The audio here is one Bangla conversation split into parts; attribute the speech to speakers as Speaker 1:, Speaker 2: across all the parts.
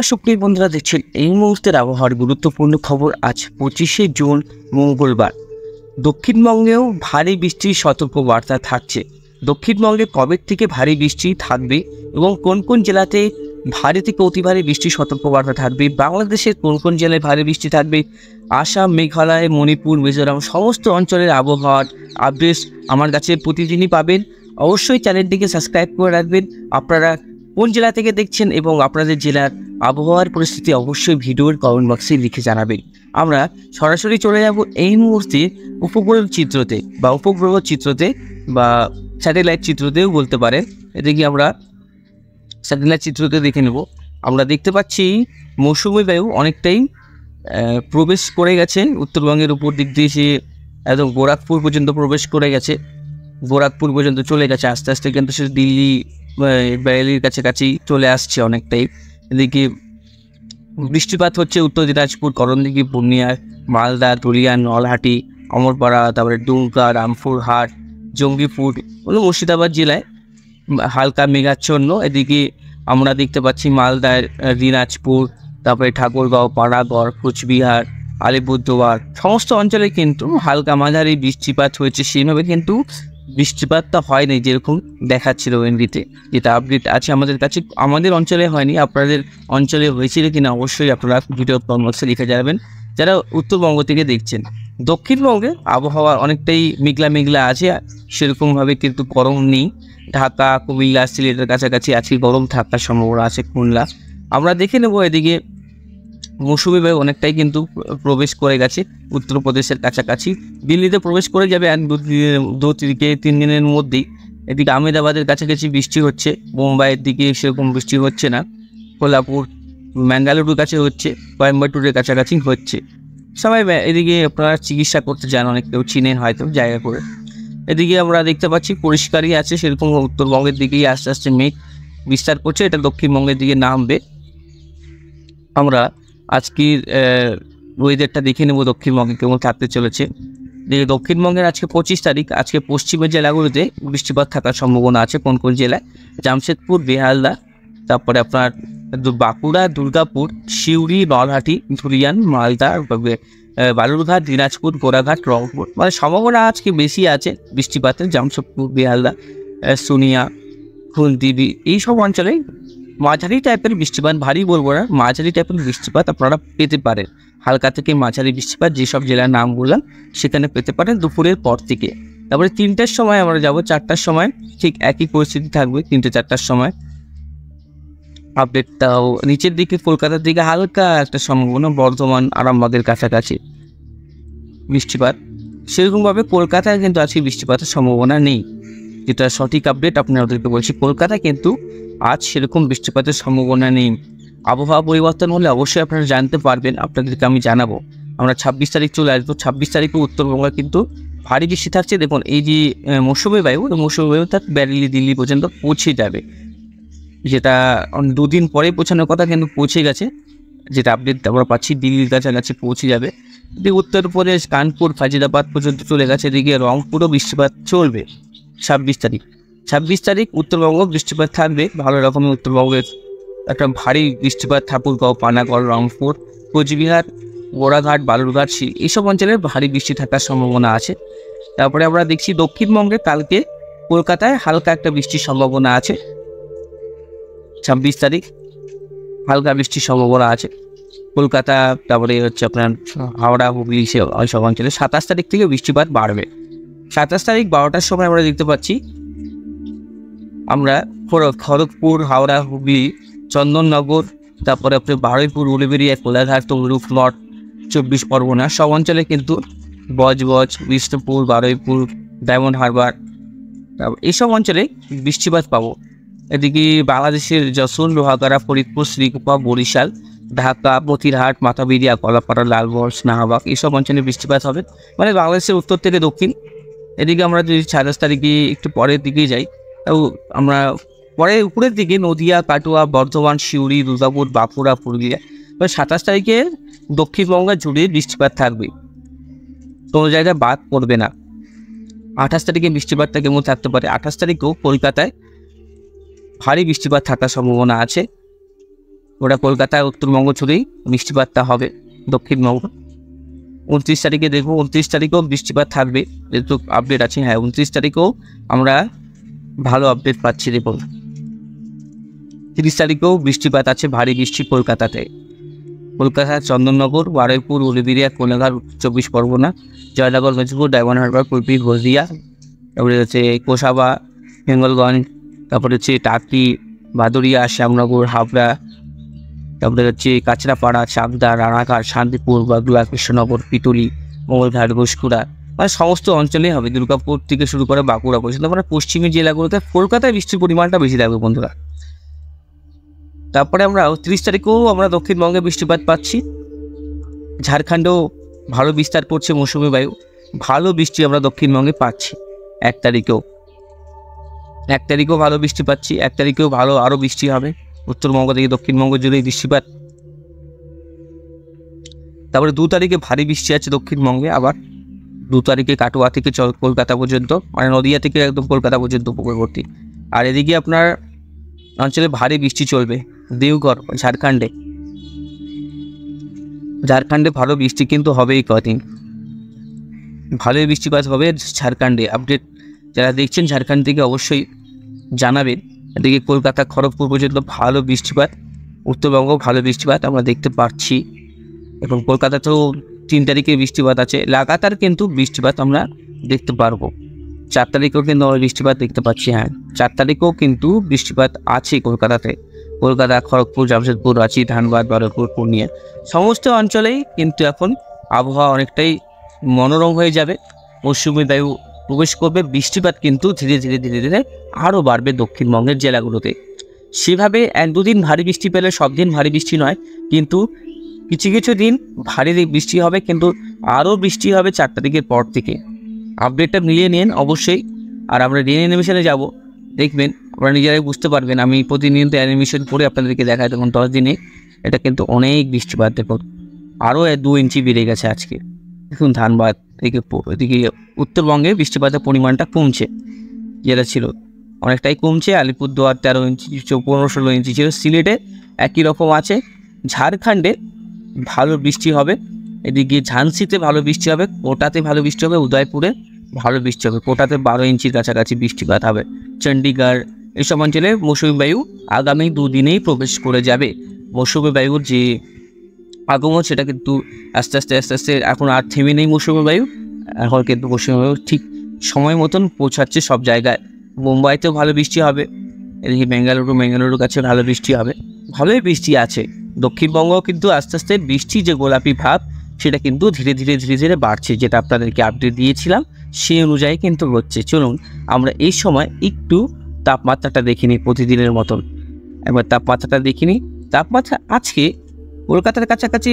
Speaker 1: সুপ্রিয় বন্ধুরা, দেখছেন এই মুহূর্তের আবহাওয়ার গুরুত্বপূর্ণ খবর। আজ 25শে জুন মঙ্গলবার। দক্ষিণবঙ্গেও ভারী বৃষ্টির সতর্কবার্তা থাকছে। দক্ষিণবঙ্গে কবে থেকে ভারী বৃষ্টি থাকবে এবং কোন কোন জেলাতে ভারী থেকে অতি ভারী বৃষ্টির সতর্কবার্তা থাকবে, বাংলাদেশের কোন কোন জেলায় ভারী বৃষ্টি থাকবে, আসাম, মেঘালয়, মণিপুর, মিজোরাম সমস্ত অঞ্চলের আবহাওয়ার আপডেটস আমার কাছে প্রতিদিনই পাবেন। অবশ্যই চ্যানেলটিকে সাবস্ক্রাইব করে রাখবেন। আপনারা কোন জেলা থেকে দেখছেন এবং আপনাদের জেলার আবহাওয়ার পরিস্থিতি অবশ্যই ভিডিওর কমেন্ট বক্সে লিখে জানাবেন। আমরা সরাসরি চলে যাব এই মুহূর্তে উপগ্রহ চিত্রতে বা স্যাটেলাইট চিত্রতেও বলতে পারেন। এদিকে আমরা স্যাটেলাইট চিত্রতে দেখে নেব। আমরা দেখতে পাচ্ছি মৌসুমী বায়ু অনেকটাই প্রবেশ করে গেছে উত্তরবঙ্গের উপর দিক দিয়ে। সে একদম গোরখপুর পর্যন্ত প্রবেশ করে গেছে, গোরখপুর পর্যন্ত চলে গেছে। আস্তে আস্তে কিন্তু সে দিল্লি বেরেলির কাছাকাছি চলে আসছে অনেকটাই। এদিকে বৃষ্টিপাত হচ্ছে উত্তর দিনাজপুর, করণদিঘি, পূর্ণিয়া, মালদা, ধুলিয়ান, নলহাটি, অমরপাড়া, তারপরে দুমকা, রামপুরহাট, জঙ্গিপুর, মুর্শিদাবাদ জেলায় হালকা মেঘাচ্ছন্ন। এদিকে আমরা দেখতে পাচ্ছি মালদার দিনাজপুর, তারপরে ঠাকুরগাঁও, পাড়াগড়, কোচবিহার, আলিপুরদুয়ার সমস্ত অঞ্চলে কিন্তু হালকা মাঝারি বৃষ্টিপাত হয়েছে। সেইভাবে কিন্তু বৃষ্টিপাতটা হয়নি যেরকম দেখাচ্ছিল এনডিতে, যেটা আপডেট আছে আমাদের কাছে। আমাদের অঞ্চলে হয়নি, আপনাদের অঞ্চলে হয়েছিল কিনা অবশ্যই আপনারা ভিডিও কমেন্টে লিখে যাবেন যারা উত্তরবঙ্গ থেকে দেখছেন। দক্ষিণবঙ্গে আবহাওয়া অনেকটাই মেঘলা মেঘলা আছে, সেরকমভাবে কিন্তু গরম নেই। ঢাকা, কুমিল্লা, সিলেটের কাছাকাছি আছে, গরম থাকার সম্ভাবনা আছে খুলনা। আমরা দেখে নেব এদিকে মৌসুমী বায়ু অনেকটাই কিন্তু প্রবেশ করে গেছে উত্তরপ্রদেশের কাছাকাছি, দিল্লিতে প্রবেশ করে যাবে আর দু থেকে 3 দিনের মধ্যেই। এদিকে আহমেদাবাদের কাছাকাছি বৃষ্টি হচ্ছে, মুম্বাইয়ের দিকে সেরকম বৃষ্টি হচ্ছে না, কোলাপুর, ম্যাঙ্গালুরুর কাছে হচ্ছে, কোয়েম্বাটুরের কাছাকাছি হচ্ছে। সবাই এদিকে আপনারা চিকিৎসা করতে যান, অনেক কেউ চিনেন হয়তো জায়গা করে। এদিকে আমরা দেখতে পাচ্ছি পরিষ্কারই আছে, সেরকম উত্তরবঙ্গের দিকেই আস্তে আস্তে মেঘ বিস্তার করছে, এটা দক্ষিণবঙ্গের দিকে নামবে। আমরা আজকের ওয়েদারটা দেখে নেব দক্ষিণবঙ্গে কেমন থাকতে চলেছে। দেখে দক্ষিণবঙ্গের আজকে 25 তারিখ। আজকে পশ্চিমের জেলাগুলোতে বৃষ্টিপাত থাকার সম্ভাবনা আছে। কোন কোন জেলায়? জামশেদপুর, বেহালা, তারপরে আপনার বাঁকুড়া, দুর্গাপুর, সিউড়ি, নলহাটি, ধুলিয়ান, মালদা, বালুরঘাট, দিনাজপুর, গোড়াঘাট, রংপুর। মানে সম্ভাবনা আজকে বেশি আছে বৃষ্টিপাতের। জামশেদপুর, বেহালা, সোনিয়া, খুলদিবি এইসব অঞ্চলে মাঝারি টাইপের বৃষ্টিপাত, ভারী বলবো না, মাঝারি টাইপের বৃষ্টিপাত আপনারা পেতে পারেন। হালকা থেকে মাঝারি বৃষ্টিপাত যেসব জেলার নাম বললাম সেখানে পেতে পারেন দুপুরের পর থেকে। তারপরে 3টার সময় আমরা যাব, 4টার সময় ঠিক একই পরিস্থিতি থাকবে। 3-4টার সময় আপডেটটাও নিচের দিকে কলকাতার দিকে হালকা একটা সম্ভাবনা, বর্ধমান, আরামবাগের কাছাকাছি বৃষ্টিপাত। সেরকমভাবে কলকাতায় কিন্তু আজকে বৃষ্টিপাতের সম্ভাবনা নেই, যেটা সঠিক আপডেট আপনাদেরকে বলছি। কলকাতায় কিন্তু আজ সেরকম বৃষ্টিপাতের সম্ভাবনা নেই। আবহাওয়া পরিবর্তন হলে অবশ্যই আপনারা জানতে পারবেন, আপনাদেরকে আমি জানাবো। আমরা 26 তারিখ চলে আসবো। 26 তারিখে উত্তরবঙ্গে কিন্তু ভারী বৃষ্টি থাকছে। দেখুন এই যে মৌসুমী বায়ু তার বেরেলি, দিল্লি পর্যন্ত পৌঁছে যাবে, যেটা 2 দিন পরে পৌঁছানোর কথা কিন্তু পৌঁছে গেছে, যেটা আপডেট আমরা পাচ্ছি। দিল্লির কাছাকাছি পৌঁছে যাবে। এদিকে উত্তরপ্রদেশ, কানপুর, ফাজিলাবাদ পর্যন্ত চলে গেছে। এদিকে রংপুরও বৃষ্টিপাত চলবে 26 তারিখ উত্তরবঙ্গ বৃষ্টিপাত থাকবে ভালো রকমের। উত্তরবঙ্গের একটা ভারী বৃষ্টিপাত ঠাকুরগাঁও, পানাগড়, রংপুর, কোচবিহার, গোড়াঘাট, বালুরঘাট, এইসব অঞ্চলে ভারী বৃষ্টি থাকার সম্ভাবনা আছে। তারপরে আমরা দেখছি দক্ষিণবঙ্গে কালকে কলকাতায় হালকা একটা বৃষ্টির সম্ভাবনা আছে। 26 তারিখ হালকা বৃষ্টির সম্ভাবনা আছে কলকাতা, তারপরে হচ্ছে আপনার হাওড়া, হুগলি সব অঞ্চলে। 27 তারিখ থেকে বৃষ্টিপাত বাড়বে। 27 তারিখ 12টার সময় আমরা দেখতে পাচ্ছি আমরা খড়গপুর, হাওড়া, হুগলি, চন্দননগর, তারপরে আপনার বারুইপুর, উলুবেড়িয়া, কোলাঘাট, তমলুক, নর্থ 24 পরগনা সব অঞ্চলে কিন্তু বজবজ, বিষ্ণুপুর, বারুইপুর, ডায়মন্ড হারবার এইসব অঞ্চলে বৃষ্টিপাত পাবো। এদিকে বাংলাদেশের যশোর, লোহাগাড়া, ফরিদপুর, শ্রীকুপা, বরিশাল, ঢাকা, মতিরহাট, মাথাবিরিয়া, কলাপাড়া, লালগঞ্জ, নাহাবাগ এইসব অঞ্চলে বৃষ্টিপাত হবে, মানে বাংলাদেশের উত্তর থেকে দক্ষিণ। এদিকে আমরা যদি 27 তারিখে একটু পরের দিকে যাই, তাও আমরা পরে উপরের দিকে নদিয়া, কাটোয়া, বর্ধমান, সিউড়ি, দুর্গাপুর, বাঁকুড়া, পুরুলিয়া। 27 তারিখে দক্ষিণবঙ্গ জুড়ে বৃষ্টিপাত থাকবে, কোনো জায়গায় বাদ পড়বে না। 28 তারিখে বৃষ্টিপাতটা কেমন থাকতে পারে? 28 তারিখেও কলকাতায় ভারী বৃষ্টিপাত থাকার সম্ভাবনা আছে। ওটা কলকাতা উত্তরবঙ্গ জুড়েই বৃষ্টিপাতটা হবে। দক্ষিণবঙ্গ 29 তারিখে দেখবো, 29 তারিখেও বৃষ্টিপাত থাকবে, যেহেতু আপডেট আছে। হ্যাঁ, 29 তারিখেও আমরা ভালো আপডেট পাচ্ছি। দেখুন 30 তারিখেও বৃষ্টিপাত আছে, ভারী বৃষ্টি কলকাতাতে। কলকাতা, চন্দননগর, বারুইপুর, উলুবেড়িয়া, কোলাঘাট, 24 পরগনা, জয়নগর, মেদিনীপুর, ডায়মন্ড হারবার, কুলপি, হলদিয়া, তারপরে হচ্ছে কোসাবা, হিঙ্গলগঞ্জ, তারপরে হচ্ছে টাকি, ভাদুরিয়া, শ্যামনগর, হাবড়া, তারপরে হচ্ছে কাঁচরাপাড়া, চাকদা, রানাঘাট, শান্তিপুর, বাগলা, কৃষ্ণনগর, পিটুলি, মঙ্গলঘাট, ঘোষকুড়া, মানে সমস্ত অঞ্চলেই হবে। দুর্গাপুর থেকে শুরু করে বাঁকুড়া পর্যন্ত, মানে পশ্চিমী জেলাগুলোতে কলকাতায় বৃষ্টির পরিমাণটা বেশি থাকবে বন্ধুরা। তারপরে আমরা 30 তারিখেও আমরা দক্ষিণবঙ্গে বৃষ্টিপাত পাচ্ছি। ঝাড়খণ্ডেও ভালো বিস্তার করছে মৌসুমী বায়ু, ভালো বৃষ্টি আমরা দক্ষিণবঙ্গে পাচ্ছি। 1 তারিখেও ভালো বৃষ্টি পাচ্ছি। 1 তারিখেও ভালো আরও বৃষ্টি হবে উত্তরবঙ্গ থেকে দক্ষিণবঙ্গ জুড়েই বৃষ্টিপাত। তারপরে 2 তারিখে ভারী বৃষ্টি আছে দক্ষিণবঙ্গে। আবার 2 তারিখে কাটোয়া থেকে কলকাতা পর্যন্ত, মানে নদিয়া থেকে একদম কলকাতা পর্যন্ত উপকূলবর্তী। আর এদিকে আপনার অঞ্চলে ভারী বৃষ্টি চলবে দেওঘর, ঝাড়খণ্ডে ভালো বৃষ্টি কিন্তু হবেই কদিন, ভালোই বৃষ্টিপাত হবে ঝাড়খণ্ডে। আপডেট যারা দেখছেন ঝাড়খণ্ড থেকে অবশ্যই জানাবেন। এদিকে কলকাতা, খড়গপুর পর্যন্ত ভালো বৃষ্টিপাত, উত্তরবঙ্গ ভালো বৃষ্টিপাত আমরা দেখতে পাচ্ছি। এবং কলকাতাতেও 3 তারিখে বৃষ্টিপাত আছে, লাগাতার কিন্তু বৃষ্টিপাত আমরা দেখতে পারবো। 4 তারিখেও কিন্তু আমরা বৃষ্টিপাত দেখতে পাচ্ছি। হ্যাঁ, 4 তারিখেও কিন্তু বৃষ্টিপাত আছে কলকাতাতে। কলকাতা, খড়গপুর, জামশেদপুর, রাঁচি, ধানবাদ, বারুইপুর, পূর্ণিয়া সমস্ত অঞ্চলেই কিন্তু এখন আবহাওয়া অনেকটাই মনোরম হয়ে যাবে। মৌসুমী বায়ু প্রবেশ করবে, বৃষ্টিপাত কিন্তু ধীরে ধীরে আরও বাড়বে দক্ষিণবঙ্গের জেলাগুলোতে। সেভাবে 1-2 দিন ভারী বৃষ্টি পেলে, সব দিন ভারী বৃষ্টি নয়, কিন্তু কিছু কিছু দিন ভারী বৃষ্টি হবে, কিন্তু আরও বৃষ্টি হবে 4 তারিখের পর থেকে। আপডেটটা মিলিয়ে নিন অবশ্যই। আর আমরা রেন অ্যানিমেশনে যাব, দেখবেন আপনারা নিজেরাই বুঝতে পারবেন। আমি প্রতিনিয়ত অ্যানিমেশন করে আপনাদেরকে দেখাই। তখন 10 দিনে এটা কিন্তু অনেক বৃষ্টিপাত, দেখুন আরও 2 ইঞ্চি বেড়ে গেছে আজকে। দেখুন ধানবাদ থেকে এদিকে উত্তরবঙ্গে বৃষ্টিপাতের পরিমাণটা কমছে, যেটা ছিল অনেকটাই কমছে। আলিপুরদুয়ার 13 ইঞ্চি, 15-16 ইঞ্চি ছিল। সিলেটে একই রকম আছে। ঝাড়খণ্ডে ভালো বৃষ্টি হবে, এদিকে ঝান্সিতে ভালো বৃষ্টি হবে, কোটাতে ভালো বৃষ্টি হবে, উদয়পুরে ভালো বৃষ্টি হবে। কোটাতে 12 ইঞ্চির কাছাকাছি বৃষ্টিপাত হবে। চণ্ডীগড় এইসব অঞ্চলে মৌসুমী বায়ু আগামী 2 দিনেই প্রবেশ করে যাবে। মৌসুমী বায়ুর যে আগমন সেটা কিন্তু আস্তে আস্তে এখন আর থেমে নেই মৌসুমী বায়ু। এখন কিন্তু মৌসুমী বায়ু ঠিক সময় মতন পৌঁছাচ্ছে সব জায়গায়। মুম্বাইতেও ভালো বৃষ্টি হবে, এদিকে বেঙ্গালুরুর কাছে ভালো বৃষ্টি হবে, ভালোই বৃষ্টি আছে। দক্ষিণবঙ্গও কিন্তু আস্তে আস্তে বৃষ্টি যে গোলাপি ভাব সেটা কিন্তু ধীরে ধীরে বাড়ছে, যেটা আপনাদেরকে আপডেট দিয়েছিলাম সেই অনুযায়ী কিন্তু হচ্ছে। চলুন আমরা এই সময় একটু তাপমাত্রাটা দেখে নিই প্রতিদিনের মতন। একবার তাপমাত্রাটা দেখে নিই। তাপমাত্রা আজকে কলকাতার কাছাকাছি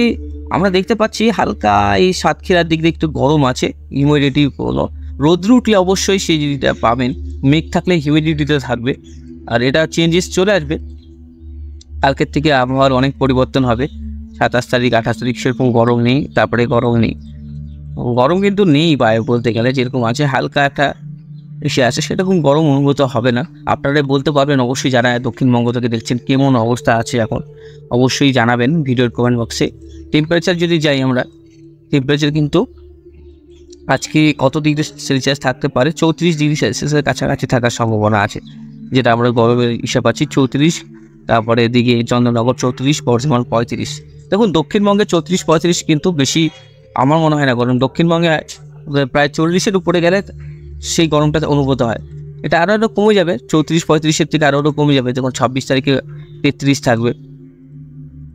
Speaker 1: আমরা দেখতে পাচ্ছি হালকা এই সাতক্ষীরার দিক দিয়ে একটু গরম আছে, হিউমিডিটি কোনো রোদ্র উঠলে অবশ্যই সেই জিনিসটা পাবেন। মেঘ থাকলে হিউমিডিটিতে থাকবে, আর এটা চেঞ্জেস চলে আসবে। কালকের থেকে আবহাওয়ার অনেক পরিবর্তন হবে। 27 তারিখ 28 তারিখ সেরকম গরম নেই, তারপরে গরম কিন্তু নেই বাইরে বলতে গেলে, যেরকম আছে হালকা একটা এসে আছে, সেরকম গরম অনুভূত হবে না। আপনারা বলতে পারবেন অবশ্যই, যারা দক্ষিণবঙ্গ থেকে দেখছেন কেমন অবস্থা আছে এখন অবশ্যই জানাবেন ভিডিওর কমেন্ট বক্সে। টেম্পারেচার যদি যাই আমরা, টেম্পারেচার কিন্তু আজকে কত ডিগ্রি সেলসিয়াস থাকতে পারে, 34 ডিগ্রি সেলসিয়াসের কাছাকাছি থাকার সম্ভাবনা আছে, যেটা আমরা গরমের হিসাব পাচ্ছি 34। তারপরে এদিকে চন্দননগর 34, বর্ধমান 35। দেখুন দক্ষিণবঙ্গে 34-35 কিন্তু বেশি আমার মনে হয় না গরম। দক্ষিণবঙ্গে প্রায় 40-এর উপরে গেলে সেই গরমটা অনুভূত হয়। এটা আরও কমে যাবে, 34-35-এর থেকে আরও কমে যাবে। যখন 26 তারিখে 33 থাকবে,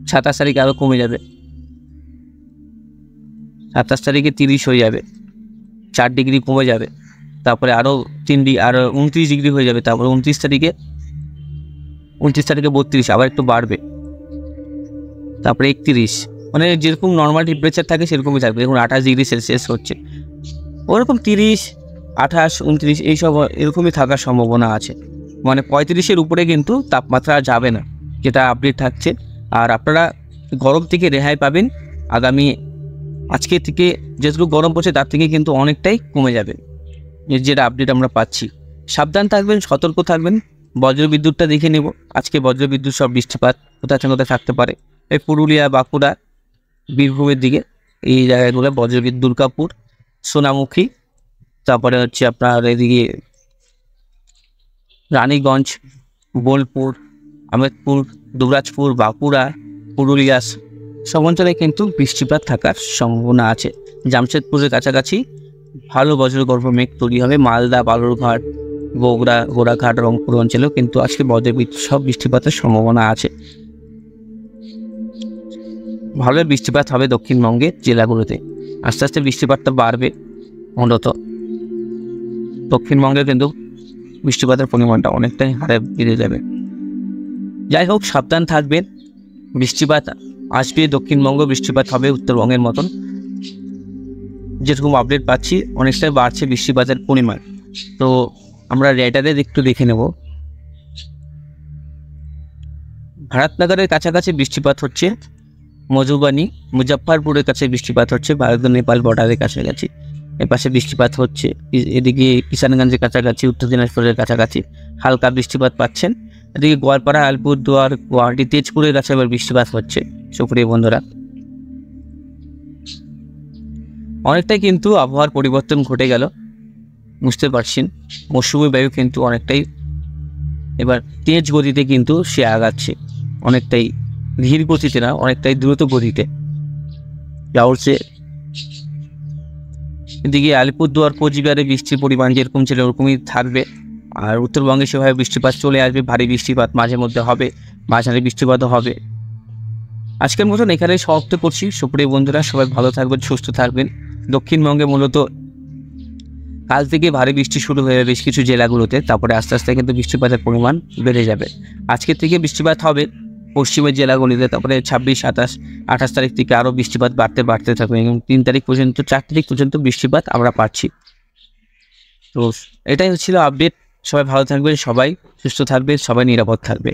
Speaker 1: 27 তারিখে আরও কমে যাবে, 27 তারিখে 30 হয়ে যাবে, 4 ডিগ্রি কমে যাবে। তারপরে আরও 3 ডিগ্রি, আরও 29 ডিগ্রি হয়ে যাবে। তারপরে 29 তারিখে 32, আবার একটু বাড়বে। তারপরে 31, মানে যেরকম নর্মাল টেম্পারেচার থাকে সেরকমই থাকবে। দেখুন 28 ডিগ্রি সেলসিয়াস হচ্ছে, ওরকম 30, 28, 29 এইসব এরকমই থাকার সম্ভাবনা আছে। মানে 35-এর উপরে কিন্তু তাপমাত্রা যাবে না, যেটা আপডেট থাকছে। আর আপনারা গরম থেকে রেহাই পাবেন আগামী আজকে থেকে। যেটুকু গরম পড়ছে তার থেকে কিন্তু অনেকটাই কমে যাবে, যেটা আপডেট আমরা পাচ্ছি। সাবধান থাকবেন, সতর্ক থাকবেন, বজ্রবিদ্যুৎটা দেখে নেব। আজকে বজ্রবিদ্যুৎ সব বৃষ্টিপাত কোথায় কোথায় থাকতে পারে। এই পুরুলিয়া, বাঁকুড়া, বীরভূমের দিকে এই জায়গাগুলো বজ্রবিদ্যুৎ, দুর্গাপুর, সোনামুখী, তারপরে হচ্ছে আপনার এদিকে রানীগঞ্জ, বোলপুর, আমেদপুর, দুবরাজপুর, বাঁকুড়া, পুরুলিয়া সব অঞ্চলে কিন্তু বৃষ্টিপাত থাকার সম্ভাবনা আছে। জামশেদপুরের কাছাকাছি ভালো বজ্রগর্ভ মেঘ তৈরি হবে। মালদা, বালুরঘাট, বগুড়া, গোড়াঘাট, রংপুর অঞ্চলেও কিন্তু আজকে বজ্রবিদ্যুৎ সব বৃষ্টিপাতের সম্ভাবনা আছে। ভালো বৃষ্টিপাত হবে দক্ষিণবঙ্গের জেলাগুলোতে। আস্তে আস্তে বৃষ্টিপাতটা বাড়বে, মূলত দক্ষিণবঙ্গে কিন্তু বৃষ্টিপাতের পরিমাণটা অনেকটাই হারে বেড়ে যাবে। যাই হোক, সাবধান থাকবেন। বৃষ্টিপাত আসবে, দক্ষিণবঙ্গ বৃষ্টিপাত হবে উত্তরবঙ্গের মতন। যেরকম আপডেট পাচ্ছি অনেকটাই বাড়ছে বৃষ্টিপাতের পরিমাণ। তো আমরা রেডারে একটু দেখে নেব। ভারতনগরের কাছাকাছি বৃষ্টিপাত হচ্ছে, মধুবানী, মুজফ্ফরপুরের কাছে বৃষ্টিপাত হচ্ছে, ভারত নেপাল বর্ডারের কাছাকাছি এপাশে বৃষ্টিপাত হচ্ছে। এদিকে কিষানগঞ্জের কাছাকাছি, উত্তর দিনাজপুরের কাছাকাছি হালকা বৃষ্টিপাত পাচ্ছেন। এদিকে গোয়ালপাড়া, আলিপুরদুয়ার, গুয়াহাটি, তেজপুরের কাছে আবার বৃষ্টিপাত হচ্ছে। সুপ্রিয় বন্ধুরা, অনেকটাই কিন্তু আবহাওয়ার পরিবর্তন ঘটে গেল, বুঝতে পারছেন। মৌসুমী বায়ু কিন্তু অনেকটাই এবার তেজ গতিতে কিন্তু সে আগাচ্ছে, অনেকটাই ধীর গতিতে না, অনেকটাই দ্রুত গতিতে যা হচ্ছে। এদিকে আলিপুরদুয়ার, কোচবিহারে বৃষ্টির পরিমাণ যেরকম ছিল ওরকমই থাকবে। আর উত্তরবঙ্গে সেভাবে বৃষ্টিপাত চলে আসবে, ভারী বৃষ্টিপাত মাঝে মধ্যে হবে, মাঝারি বৃষ্টিপাতও হবে। আজকের মতন এখানেই সমাপ্ত করছি। সুপ্রিয় বন্ধুরা, সবাই ভালো থাকবেন, সুস্থ থাকবেন। দক্ষিণবঙ্গে মূলত কাল থেকে ভারী বৃষ্টি শুরু হয়ে যাবে বেশ কিছু জেলাগুলোতে, তারপরে আস্তে আস্তে কিন্তু বৃষ্টিপাতের পরিমাণ বেড়ে যাবে। আজকের থেকে বৃষ্টিপাত হবে পশ্চিমের জেলাগুলিতে, তারপরে 26, 27, 28 তারিখ থেকে আরও বৃষ্টিপাত বাড়তে থাকবে এবং 3 তারিখ পর্যন্ত, 4 তারিখ পর্যন্ত বৃষ্টিপাত আমরা পাচ্ছি। তো এটাই হচ্ছিল আপডেট। সবাই ভালো থাকবেন, সবাই সুস্থ থাকবে, সবাই নিরাপদ থাকবে।